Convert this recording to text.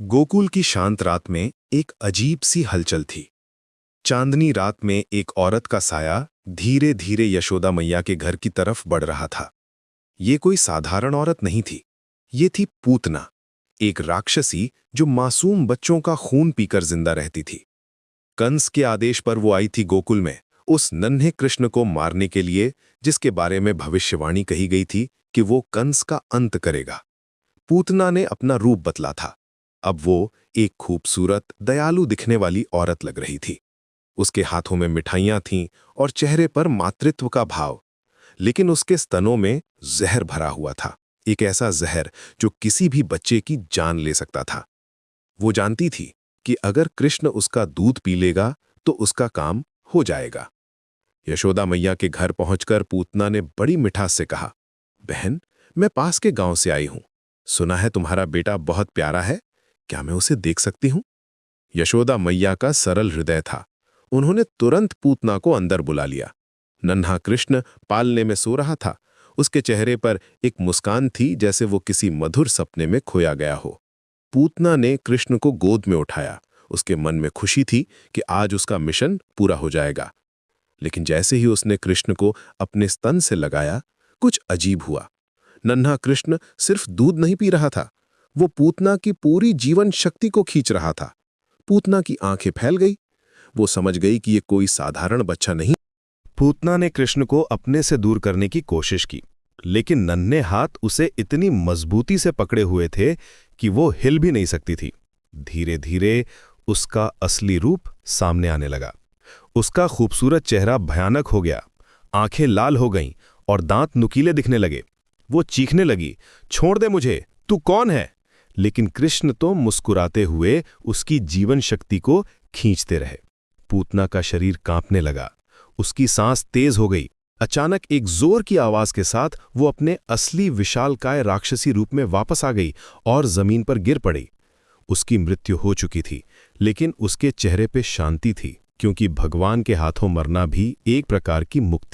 गोकुल की शांत रात में एक अजीब सी हलचल थी। चांदनी रात में एक औरत का साया धीरे धीरे यशोदा मैया के घर की तरफ बढ़ रहा था। ये कोई साधारण औरत नहीं थी। ये थी पूतना, एक राक्षसी जो मासूम बच्चों का खून पीकर जिंदा रहती थी। कंस के आदेश पर वो आई थी गोकुल में, उस नन्हे कृष्ण को मारने के लिए, जिसके बारे में भविष्यवाणी कही गई थी कि वो कंस का अंत करेगा। पूतना ने अपना रूप बदला था। अब वो एक खूबसूरत, दयालु दिखने वाली औरत लग रही थी। उसके हाथों में मिठाइयां थीं और चेहरे पर मातृत्व का भाव, लेकिन उसके स्तनों में जहर भरा हुआ था, एक ऐसा जहर जो किसी भी बच्चे की जान ले सकता था। वो जानती थी कि अगर कृष्ण उसका दूध पी लेगा तो उसका काम हो जाएगा। यशोदा मैया के घर पहुंचकर पूतना ने बड़ी मिठास से कहा, बहन, मैं पास के गांव से आई हूं। सुना है तुम्हारा बेटा बहुत प्यारा है, क्या मैं उसे देख सकती हूं? यशोदा मैया का सरल हृदय था। उन्होंने तुरंत पूतना को अंदर बुला लिया। नन्हा कृष्ण पालने में सो रहा था। उसके चेहरे पर एक मुस्कान थी, जैसे वो किसी मधुर सपने में खोया गया हो। पूतना ने कृष्ण को गोद में उठाया। उसके मन में खुशी थी कि आज उसका मिशन पूरा हो जाएगा। लेकिन जैसे ही उसने कृष्ण को अपने स्तन से लगाया, कुछ अजीब हुआ। नन्हा कृष्ण सिर्फ दूध नहीं पी रहा था, वो पूतना की पूरी जीवन शक्ति को खींच रहा था। पूतना की आंखें फैल गई। वो समझ गई कि ये कोई साधारण बच्चा नहीं। पूतना ने कृष्ण को अपने से दूर करने की कोशिश की, लेकिन नन्हे हाथ उसे इतनी मजबूती से पकड़े हुए थे कि वो हिल भी नहीं सकती थी। धीरे धीरे उसका असली रूप सामने आने लगा। उसका खूबसूरत चेहरा भयानक हो गया, आंखें लाल हो गईं और दांत नुकीले दिखने लगे। वो चीखने लगी, छोड़ दे मुझे, तू कौन है? लेकिन कृष्ण तो मुस्कुराते हुए उसकी जीवन शक्ति को खींचते रहे। पूतना का शरीर कांपने लगा, उसकी सांस तेज हो गई। अचानक एक जोर की आवाज के साथ वो अपने असली विशालकाय राक्षसी रूप में वापस आ गई और जमीन पर गिर पड़ी। उसकी मृत्यु हो चुकी थी, लेकिन उसके चेहरे पे शांति थी, क्योंकि भगवान के हाथों मरना भी एक प्रकार की मुक्ति